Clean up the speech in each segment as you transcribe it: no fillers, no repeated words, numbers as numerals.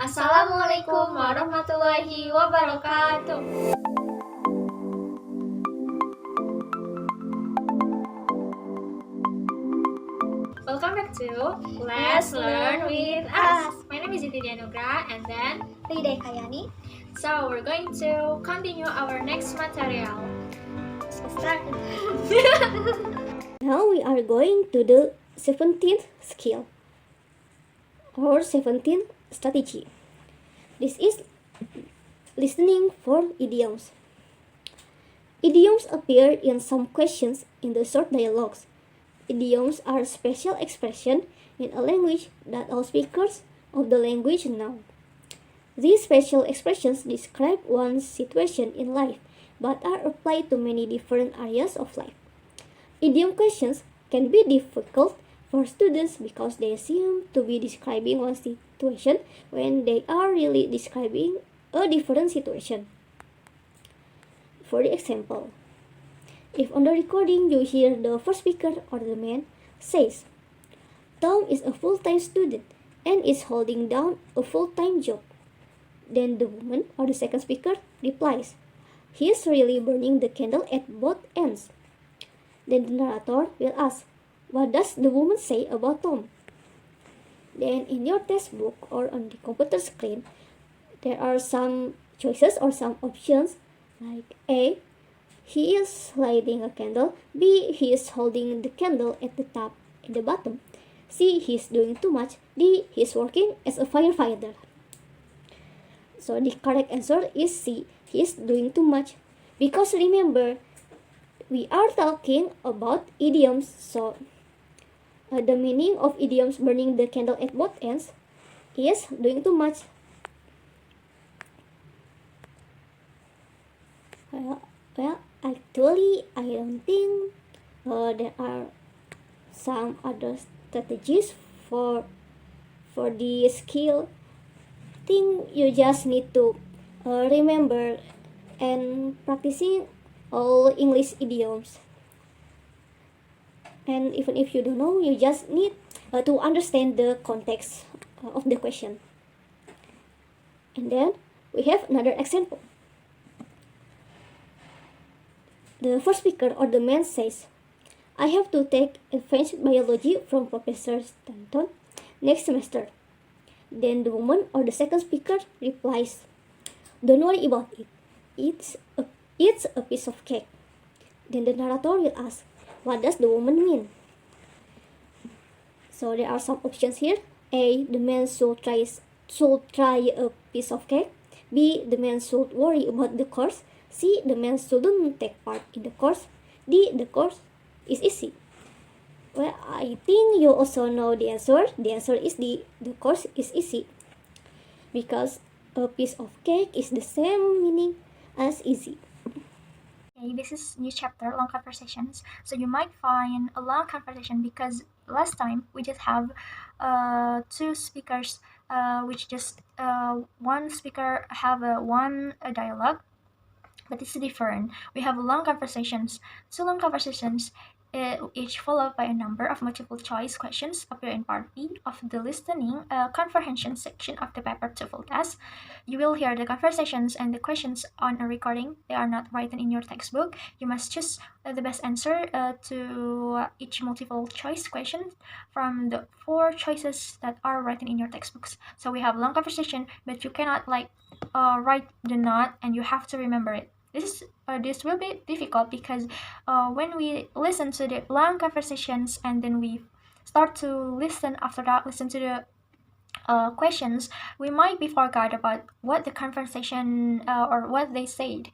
Assalamualaikum warahmatullahi wabarakatuh. Welcome back to Let's Learn with Us. My name is Ridha and then Ridha. so we're going to continue our next material. Let's get started. Now we are going to the 17th skill or 17th strategy. This is listening for idioms. Idioms appear in some questions in the short dialogues. Idioms are special expressions in a language that all speakers of the language know. These special expressions describe one's situation in life but are applied to many different areas of life. Idiom questions can be difficult for students because they seem to be describing one situation when they are really describing a different situation. For the example, if on the recording you hear the first speaker or the man says, Tom is a full-time student and is holding down a full-time job, then the woman or the second speaker replies, he is really burning the candle at both ends. Then the narrator will ask, what does the woman say about Tom? Then in your textbook or on the computer screen, there are some choices or some options like A, he is lighting a candle, B, he is holding the candle at the top and the bottom, C, he is doing too much, D, he is working as a firefighter. So the correct answer is C, he is doing too much. Because remember, we are talking about idioms, so the meaning of idioms burning the candle at both ends is doing too much. Well, actually, I don't think there are some other strategies for this skill. I think you just need to remember and practicing all English idioms. And even if you don't know, you just need to understand the context of the question. And then we have another example. The first speaker or the man says, I have to take advanced biology from Professor Stanton next semester. Then the woman or the second speaker replies, don't worry about it. It's a piece of cake. Then the narrator will ask, what does the woman mean? So there are some options here. A, the man should try a piece of cake. B, the man should worry about the course. C, the man shouldn't take part in the course. D, the course is easy. Well, I think you also know the answer. The answer is D, the course is easy. Because a piece of cake is the same meaning as easy. Okay, this is new chapter, long conversations. So you might find a long conversation because last time we just have two speakers, which just one speaker have one dialogue, but it's different. We have long conversations, two long conversations, each followed by a number of multiple choice questions appear in part B of the listening comprehension section of the paper TOEFL test. You will hear the conversations and the questions on a recording. They are not written in your textbook. You must choose the best answer to each multiple choice question from the four choices that are written in your textbooks. So we have long conversation, but you cannot write the note and you have to remember it. This will be difficult because when we listen to the long conversations and then we start to listen to the questions, we might be forgot about what the conversation or what they said,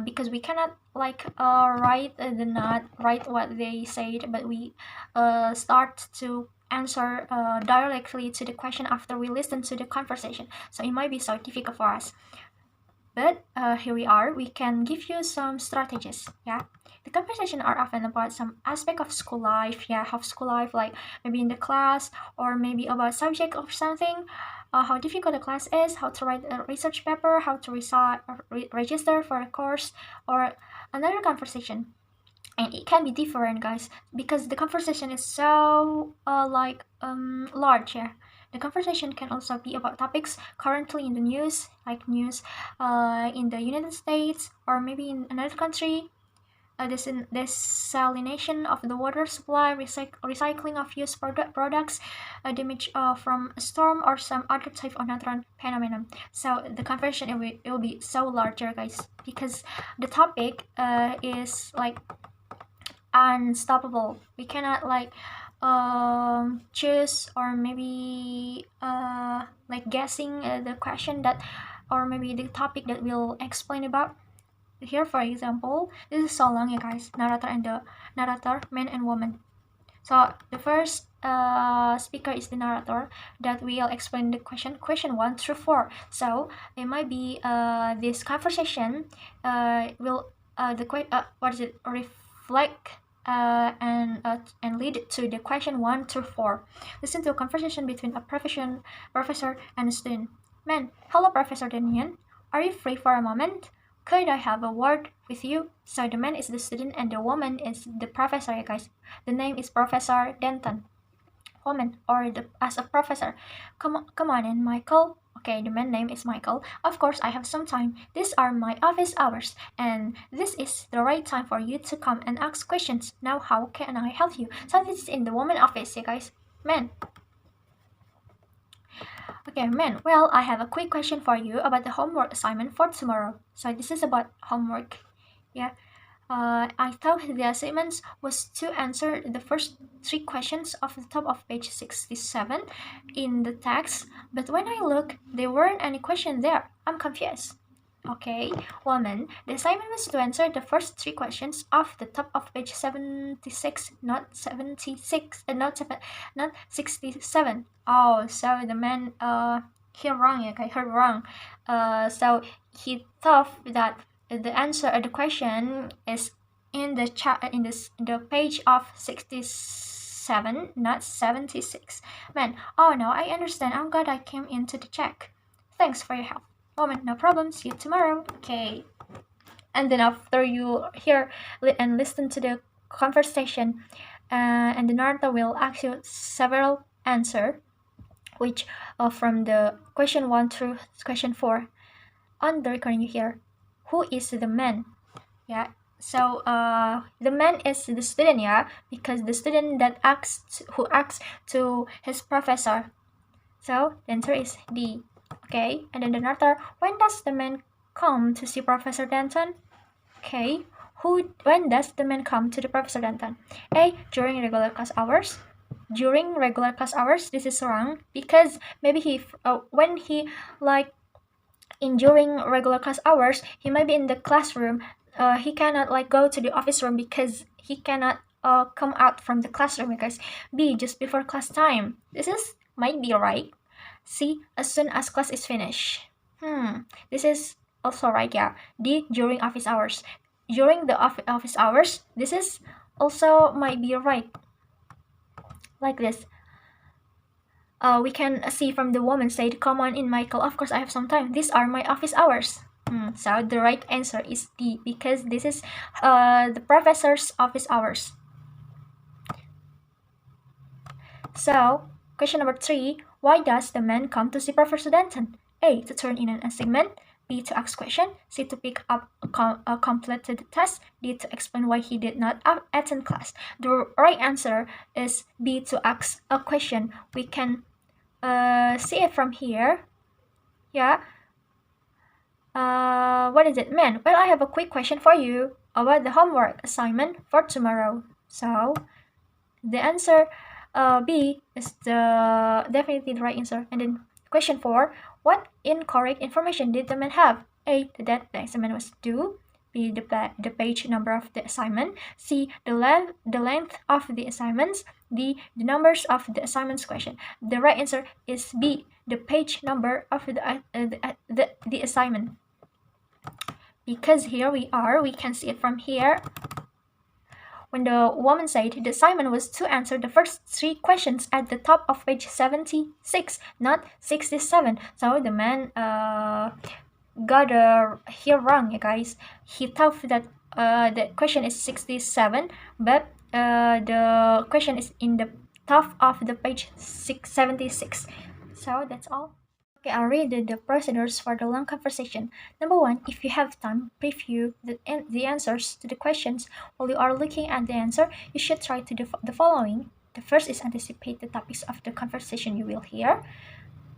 because we cannot write what they said, but we start to answer directly to the question after we listen to the conversation. So it might be so difficult for us. But here we are, we can give you some strategies, yeah. The conversation are often about some aspect of school life, like maybe in the class or maybe about subject or something, how difficult the class is, how to write a research paper, how to register for a course, or another conversation. And it can be different, guys, because the conversation is so large, yeah. The conversation can also be about topics currently in the news, like news in the United States or maybe in another country. Desalination of the water supply, recycling of used products, damage from a storm, or some other type of natural phenomenon. So the conversation it will be so larger, guys, because the topic is like unstoppable. We cannot like choose or maybe like guessing the question that or maybe the topic that we'll explain about. Here, for example, this is so long, you guys. Narrator, man and woman. So the first speaker is the narrator that will explain the question 1 through 4. So it might be this conversation will reflect and lead to the question 1 through 4. Listen to a conversation between a professor and a student. Man, hello, Professor Danian. Are you free for a moment? Could I have a word with you? So the man is the student and the woman is the professor, you guys. The name is Professor Denton. Woman or as a professor. Come on in, Michael. Okay, the man name is Michael. Of course, I have some time. These are my office hours, and this is the right time for you to come and ask questions. Now, how can I help you? So this is in the woman office, you guys. Man. Okay, man. Well, I have a quick question for you about the homework assignment for tomorrow. So this is about homework. Yeah. I thought the assignment was to answer the first 3 questions off the top of page 67 in the text, but when I look, there weren't any questions there. I'm confused. Okay, woman, the assignment was to answer the first 3 questions off the top of page 76, not 76, not 67. Oh, so the man heard wrong. Okay, heard wrong. So he thought that the answer of the question is in the page of 67, not 76. Man, oh no, I understand. I'm glad I came in to check. Thanks for your help. Woman, no problem. See you tomorrow. Okay. And then after you hear and listen to the conversation, and the narrator will ask you several answer, which from the question 1 through question 4. On the recording you hear, who is the man? Yeah. So the man is the student, yeah, because the student that asks to his professor. So the answer is D. Okay, and then the narrator, when does the man come to see Professor Denton? Okay, when does the man come to the Professor Denton? A, during regular class hours. During regular class hours, this is wrong because maybe when he like during regular class hours, he might be in the classroom. He cannot like go to the office room because he cannot come out from the classroom because B, just before class time. This is might be right. C, as soon as class is finished. This is also right, yeah. D, during office hours. During the office hours, this is also might be right. Like this. We can see from the woman said, come on in, Michael. Of course, I have some time. These are my office hours. So the right answer is D because this is the professor's office hours. So, question number 3. Why does the man come to see Professor Denton? A, to turn in an assignment. B, to ask question. C, to pick up a completed test. D, to explain why he did not attend class. The right answer is B, to ask a question. We can see it from here. Yeah. What is it, man? Well, I have a quick question for you about the homework assignment for tomorrow. So, the answer B is the definitely the right answer. And then question 4, what incorrect information did the man have? A, that the assignment was due. B, the page number of the assignment. C, the length of the assignments. D, the numbers of the assignments question. The right answer is B, the page number of the assignment. Because here we can see it from here. When the woman said the assignment was to answer the first 3 questions at the top of page 76, not 67. So the man got here wrong, you guys. He thought that the question is 67, but the question is in the top of the page 76. So that's all. Okay, I'll read the procedures for the long conversation. Number one, if you have time, preview the answers to the questions. While you are looking at the answer, you should try to do the following. The first is anticipate the topics of the conversation you will hear.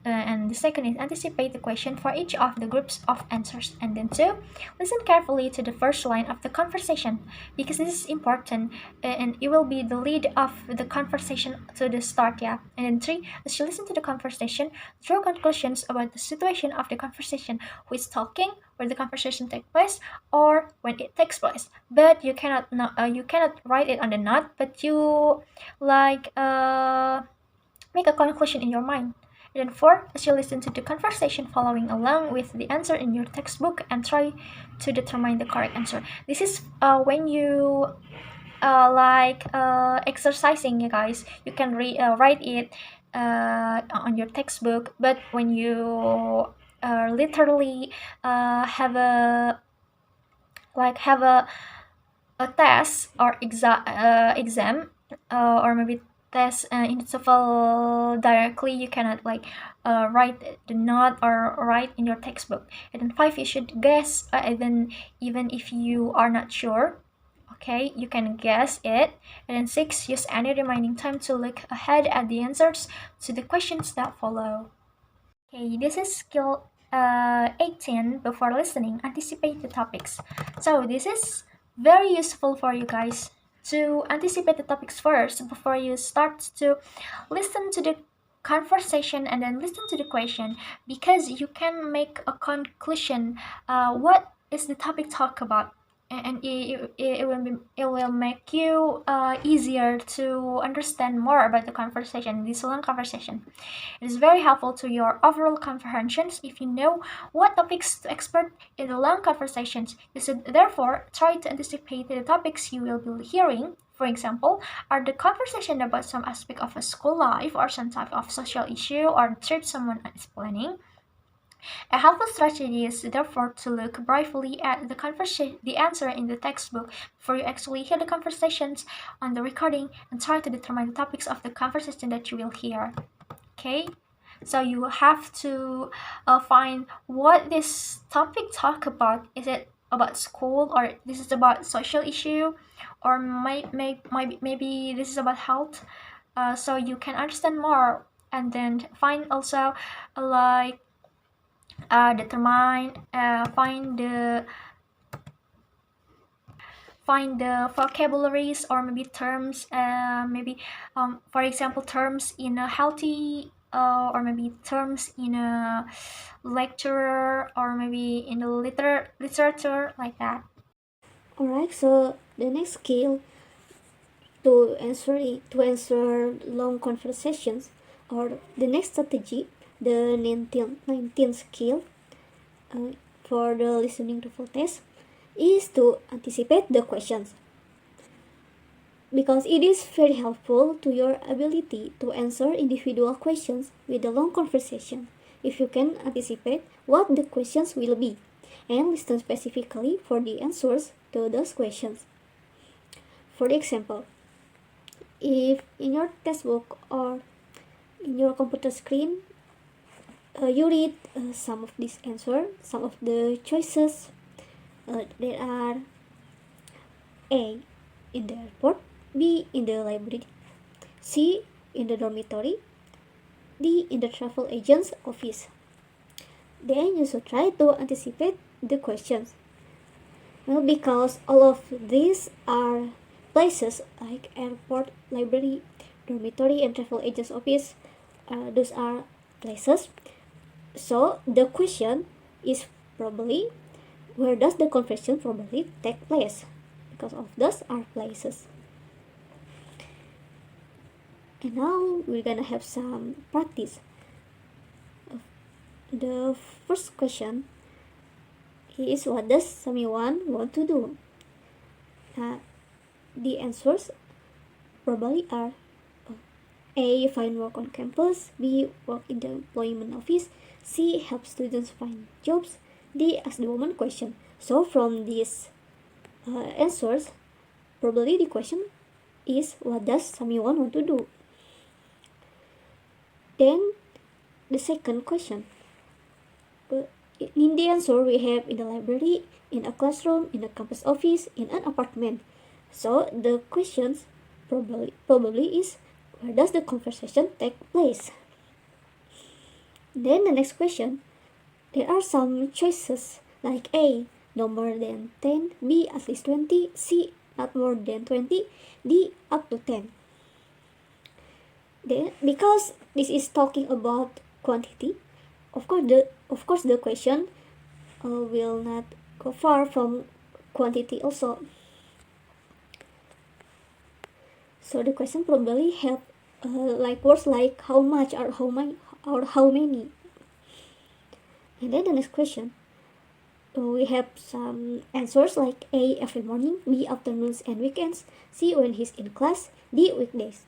And the second is anticipate the question for each of the groups of answers. And then two, listen carefully to the first line of the conversation because this is important and it will be the lead of the conversation to the start, yeah. And then three, as you listen to the conversation, draw conclusions about the situation of the conversation, who is talking, where the conversation takes place, or when it takes place. But you cannot write it on the note, but you make a conclusion in your mind. And then four, as you listen to the conversation, following along with the answer in your textbook and try to determine the correct answer. This is when you exercising, you guys. You can write it on your textbook, but when you literally have a test or exam or maybe test in TOEFL directly, you cannot write the note or write in your textbook. And then five, you should guess even if you are not sure. Okay, you can guess it. And then six, use any remaining time to look ahead at the answers to the questions that follow. Okay, this is skill 18. Before listening, anticipate the topics. So this is very useful for you guys to anticipate the topics first before you start to listen to the conversation and then listen to the question, because you can make a conclusion what is the topic talk about, and it will make you easier to understand more about the conversation, this long conversation. It is very helpful to your overall comprehensions if you know what topics to expert in the long conversations. You should therefore try to anticipate the topics you will be hearing. For example, are the conversation about some aspect of a school life or some type of social issue or trip someone is planning? A helpful strategy is therefore to look briefly at the answer in the textbook before you actually hear the conversations on the recording and try to determine the topics of the conversation that you will hear. Okay, so you have to find what this topic talk about. Is it about school, or this is about social issue, or maybe this is about health, so you can understand more. And then find also determine find the vocabularies or maybe terms, maybe for example terms in a healthy or maybe terms in a lecture or maybe in the literature, like that. Alright, so the next skill to answer long conversations, or the next strategy, the 19th skill for the listening to full test, is to anticipate the questions, because it is very helpful to your ability to answer individual questions with a long conversation if you can anticipate what the questions will be and listen specifically for the answers to those questions. For example, if in your textbook or in your computer screen you read some of these answers, some of the choices, there are A in the airport, B in the library, C in the dormitory, D in the travel agent's office. Then you should try to anticipate the questions. Well, because all of these are places like airport, library, dormitory, and travel agent's office. Those are places. So the question is probably, where does the conversation probably take place? Because of those are places. And now we're gonna have some practice. The first question is, what does someone want to do? The answers probably are A. Find work on campus, B. Work in the employment office, C. Help students find jobs, D. Ask the woman question. So from these answers, probably the question is, what does someone want to do? Then the second question. In the answer, we have in the library, in a classroom, in a campus office, in an apartment. So the questions probably is, where does the conversation take place? Then the next question, there are some choices like A, no more than 10, B, at least 20, C, not more than 20, D, up to 10. Then, because this is talking about quantity, of course the question will not go far from quantity also. So the question probably have like words like how much or how many. And then the next question, we have some answers like A, every morning, B, afternoons and weekends, C, when he's in class, D, weekdays.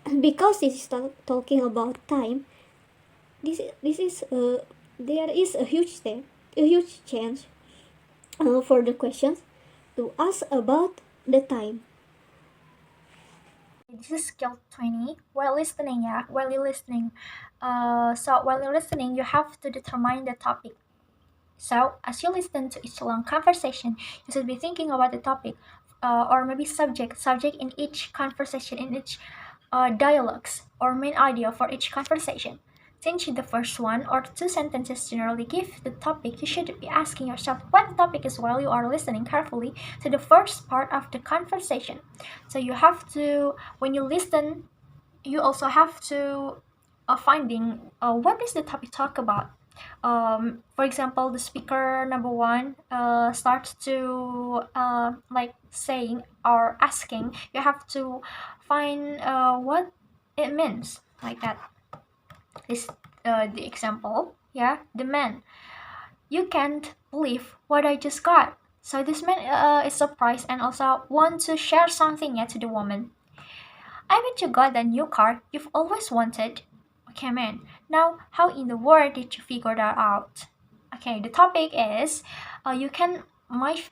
And because this is talking about time, this is there is a huge change for the questions to ask about the time. This is skill 20. While listening, so while you're listening, you have to determine the topic. So as you listen to each long conversation, you should be thinking about the topic, or maybe subject in each conversation, in each dialogues or main idea for each conversation. Since the first one or two sentences generally give the topic, you should be asking yourself what the topic is while you are listening carefully to the first part of the conversation. So you have to, when you listen, you also have to finding what is the topic talk about. For example, the speaker number one starts to like saying or asking. You have to find what it means, like that. This the example. Yeah, the man. You can't believe what I just got. So this man is surprised and also want to share something to the woman. I bet you got that new car you've always wanted. Okay, man. Now, how in the world did you figure that out? Okay, the topic is,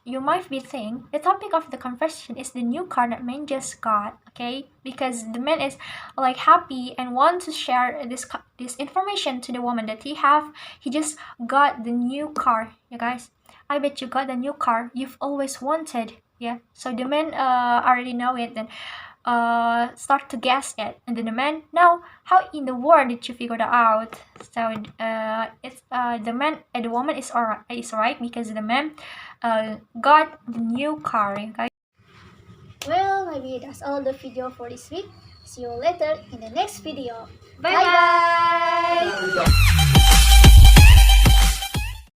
you might be thinking the topic of the conversation is the new car that man just got. Okay, because the man is like happy and want to share this information to the woman that he just got the new car. You guys, I bet you got the new car you've always wanted. Yeah, so the man already know it then start to guess it, and then the man, now how in the world did you figure that out? So it's the man and the woman is right because the man got the new car. Okay. Well, maybe that's all the video for this week. See you later in the next video. Bye bye.